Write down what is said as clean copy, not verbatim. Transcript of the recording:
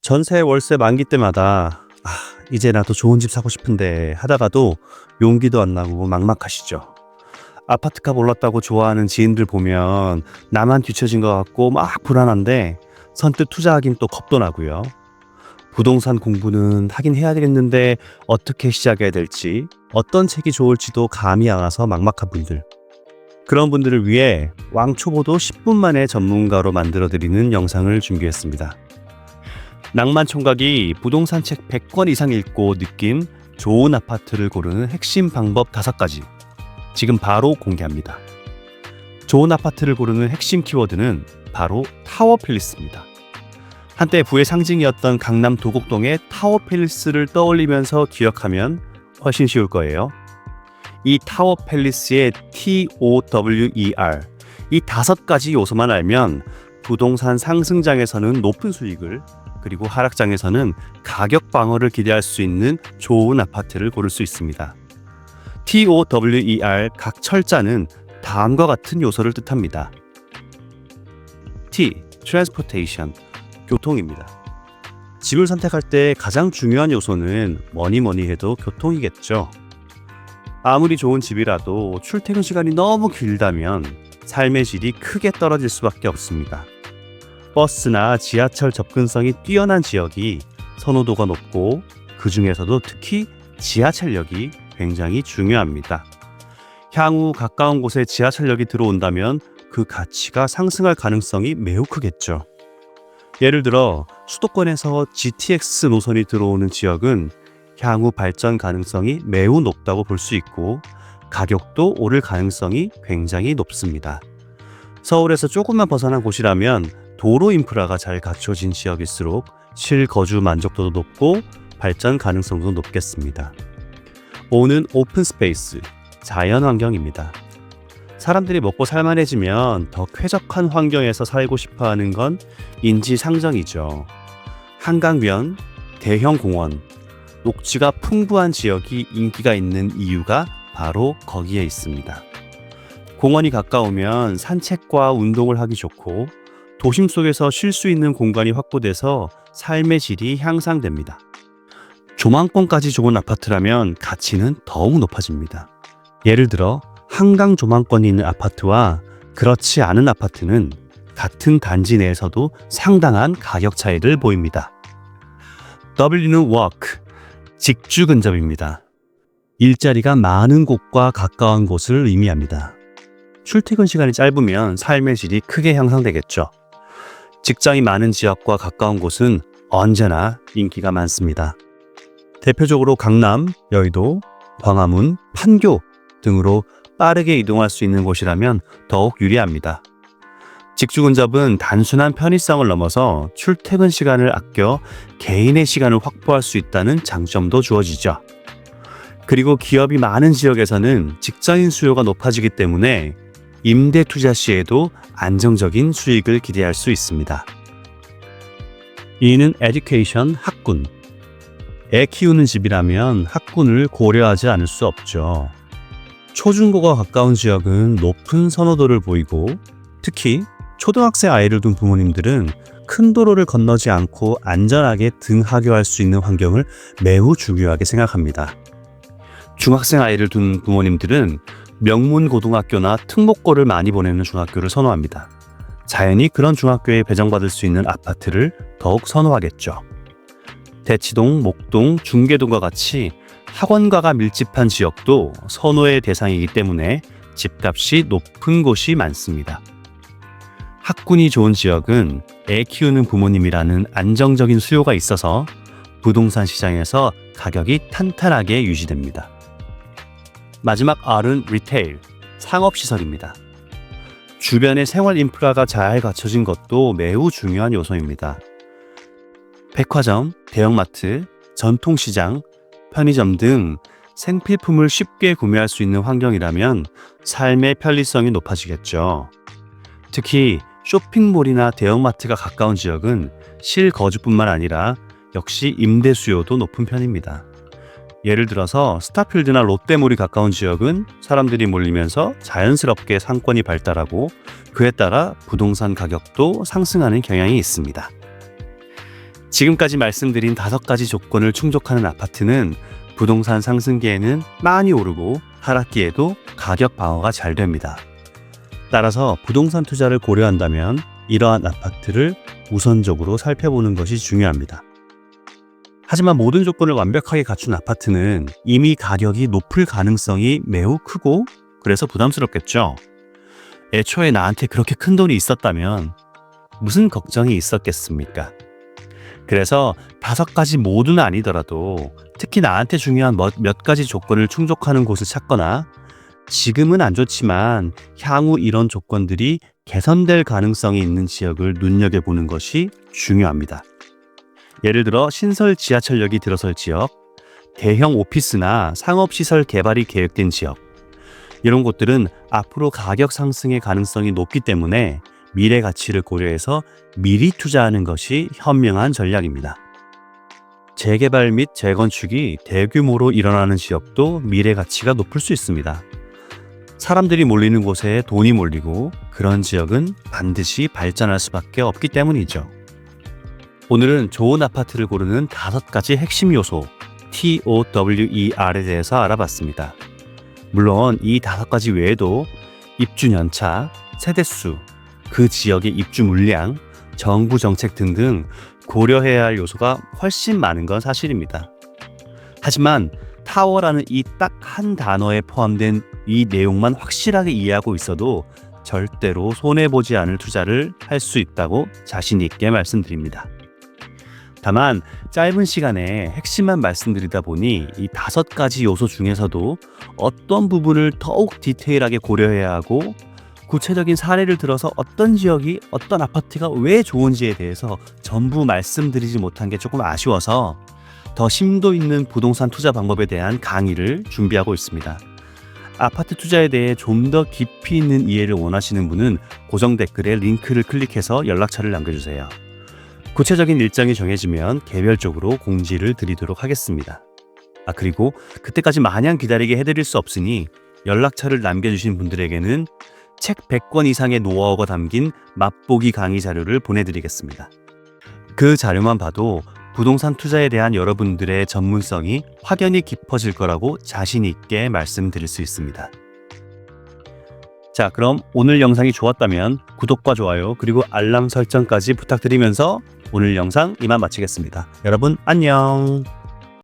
전세 월세 만기 때마다 이제 나도 좋은 집 사고 싶은데 하다가도 용기도 안 나고 막막하시죠. 아파트값 올랐다고 좋아하는 지인들 보면 나만 뒤처진 것 같고 막 불안한데 선뜻 투자하긴 또 겁도 나고요. 부동산 공부는 하긴 해야 되겠는데 어떻게 시작해야 될지, 어떤 책이 좋을지도 감이 안 와서 막막한 분들. 그런 분들을 위해 왕초보도 10분 만에 전문가로 만들어드리는 영상을 준비했습니다. 낭만 총각이 부동산 책 100권 이상 읽고 느낀 좋은 아파트를 고르는 핵심 방법 5가지. 지금 바로 공개합니다. 좋은 아파트를 고르는 핵심 키워드는 바로 타워팰리스입니다. 한때 부의 상징이었던 강남 도곡동의 타워팰리스를 떠올리면서 기억하면 훨씬 쉬울 거예요. 이 타워팰리스의 TOWER, 이 5가지 요소만 알면 부동산 상승장에서는 높은 수익을, 그리고 하락장에서는 가격 방어를 기대할 수 있는 좋은 아파트를 고를 수 있습니다. TOWER 각 철자는 다음과 같은 요소를 뜻합니다. T, Transportation, 교통입니다. 집을 선택할 때 가장 중요한 요소는 뭐니 해도 교통이겠죠. 아무리 좋은 집이라도 출퇴근 시간이 너무 길다면 삶의 질이 크게 떨어질 수밖에 없습니다. 버스나 지하철 접근성이 뛰어난 지역이 선호도가 높고, 그 중에서도 특히 지하철역이 굉장히 중요합니다. 향후 가까운 곳에 지하철역이 들어온다면 그 가치가 상승할 가능성이 매우 크겠죠. 예를 들어 수도권에서 GTX 노선이 들어오는 지역은 향후 발전 가능성이 매우 높다고 볼 수 있고, 가격도 오를 가능성이 굉장히 높습니다. 서울에서 조금만 벗어난 곳이라면 도로 인프라가 잘 갖춰진 지역일수록 실거주 만족도도 높고 발전 가능성도 높겠습니다. 5는 오픈 스페이스, 자연 환경입니다. 사람들이 먹고 살만해지면 더 쾌적한 환경에서 살고 싶어하는 건 인지상정이죠. 한강변, 대형 공원, 녹지가 풍부한 지역이 인기가 있는 이유가 바로 거기에 있습니다. 공원이 가까우면 산책과 운동을 하기 좋고, 도심 속에서 쉴 수 있는 공간이 확보돼서 삶의 질이 향상됩니다. 조망권까지 좋은 아파트라면 가치는 더욱 높아집니다. 예를 들어 한강 조망권이 있는 아파트와 그렇지 않은 아파트는 같은 단지 내에서도 상당한 가격 차이를 보입니다. W는 work, 직주 근접입니다. 일자리가 많은 곳과 가까운 곳을 의미합니다. 출퇴근 시간이 짧으면 삶의 질이 크게 향상되겠죠. 직장이 많은 지역과 가까운 곳은 언제나 인기가 많습니다. 대표적으로 강남, 여의도, 광화문, 판교 등으로 빠르게 이동할 수 있는 곳이라면 더욱 유리합니다. 직주 근접은 단순한 편의성을 넘어서 출퇴근 시간을 아껴 개인의 시간을 확보할 수 있다는 장점도 주어지죠. 그리고 기업이 많은 지역에서는 직장인 수요가 높아지기 때문에 임대 투자 시에도 안정적인 수익을 기대할 수 있습니다. E는 education, 학군. 애 키우는 집이라면 학군을 고려하지 않을 수 없죠. 초중고가 가까운 지역은 높은 선호도를 보이고, 특히 초등학생 아이를 둔 부모님들은 큰 도로를 건너지 않고 안전하게 등하교할 수 있는 환경을 매우 중요하게 생각합니다. 중학생 아이를 둔 부모님들은 명문 고등학교나 특목고를 많이 보내는 중학교를 선호합니다. 자연히 그런 중학교에 배정받을 수 있는 아파트를 더욱 선호하겠죠. 대치동, 목동, 중계동과 같이 학원가가 밀집한 지역도 선호의 대상이기 때문에 집값이 높은 곳이 많습니다. 학군이 좋은 지역은 애 키우는 부모님이라는 안정적인 수요가 있어서 부동산 시장에서 가격이 탄탄하게 유지됩니다. 마지막 R은 리테일, 상업시설입니다. 주변의 생활 인프라가 잘 갖춰진 것도 매우 중요한 요소입니다. 백화점, 대형마트, 전통시장, 편의점 등 생필품을 쉽게 구매할 수 있는 환경이라면 삶의 편리성이 높아지겠죠. 특히 쇼핑몰이나 대형마트가 가까운 지역은 실거주뿐만 아니라 역시 임대 수요도 높은 편입니다. 예를 들어서 스타필드나 롯데몰이 가까운 지역은 사람들이 몰리면서 자연스럽게 상권이 발달하고, 그에 따라 부동산 가격도 상승하는 경향이 있습니다. 지금까지 말씀드린 5가지 조건을 충족하는 아파트는 부동산 상승기에는 많이 오르고 하락기에도 가격 방어가 잘 됩니다. 따라서 부동산 투자를 고려한다면 이러한 아파트를 우선적으로 살펴보는 것이 중요합니다. 하지만 모든 조건을 완벽하게 갖춘 아파트는 이미 가격이 높을 가능성이 매우 크고 그래서 부담스럽겠죠. 애초에 나한테 그렇게 큰 돈이 있었다면 무슨 걱정이 있었겠습니까? 그래서 5가지 모두는 아니더라도 특히 나한테 중요한 몇 가지 조건을 충족하는 곳을 찾거나 지금은 안 좋지만 향후 이런 조건들이 개선될 가능성이 있는 지역을 눈여겨보는 것이 중요합니다. 예를 들어 신설 지하철역이 들어설 지역, 대형 오피스나 상업시설 개발이 계획된 지역, 이런 곳들은 앞으로 가격 상승의 가능성이 높기 때문에 미래 가치를 고려해서 미리 투자하는 것이 현명한 전략입니다. 재개발 및 재건축이 대규모로 일어나는 지역도 미래 가치가 높을 수 있습니다. 사람들이 몰리는 곳에 돈이 몰리고 그런 지역은 반드시 발전할 수밖에 없기 때문이죠. 오늘은 좋은 아파트를 고르는 5가지 핵심 요소 TOWER에 대해서 알아봤습니다. 물론 이 5가지 외에도 입주 연차, 세대수, 그 지역의 입주 물량, 정부 정책 등등 고려해야 할 요소가 훨씬 많은 건 사실입니다. 하지만 타워라는 이 딱 한 단어에 포함된 이 내용만 확실하게 이해하고 있어도 절대로 손해보지 않을 투자를 할 수 있다고 자신 있게 말씀드립니다. 다만 짧은 시간에 핵심만 말씀드리다 보니 이 5가지 요소 중에서도 어떤 부분을 더욱 디테일하게 고려해야 하고 구체적인 사례를 들어서 어떤 지역이 어떤 아파트가 왜 좋은지에 대해서 전부 말씀드리지 못한 게 조금 아쉬워서 더 심도 있는 부동산 투자 방법에 대한 강의를 준비하고 있습니다. 아파트 투자에 대해 좀 더 깊이 있는 이해를 원하시는 분은 고정 댓글에 링크를 클릭해서 연락처를 남겨주세요. 구체적인 일정이 정해지면 개별적으로 공지를 드리도록 하겠습니다. 그리고 그때까지 마냥 기다리게 해드릴 수 없으니 연락처를 남겨주신 분들에게는 책 100권 이상의 노하우가 담긴 맛보기 강의 자료를 보내드리겠습니다. 그 자료만 봐도 부동산 투자에 대한 여러분들의 전문성이 확연히 깊어질 거라고 자신 있게 말씀드릴 수 있습니다. 자, 그럼 오늘 영상이 좋았다면 구독과 좋아요 그리고 알람 설정까지 부탁드리면서 오늘 영상 이만 마치겠습니다. 여러분 안녕.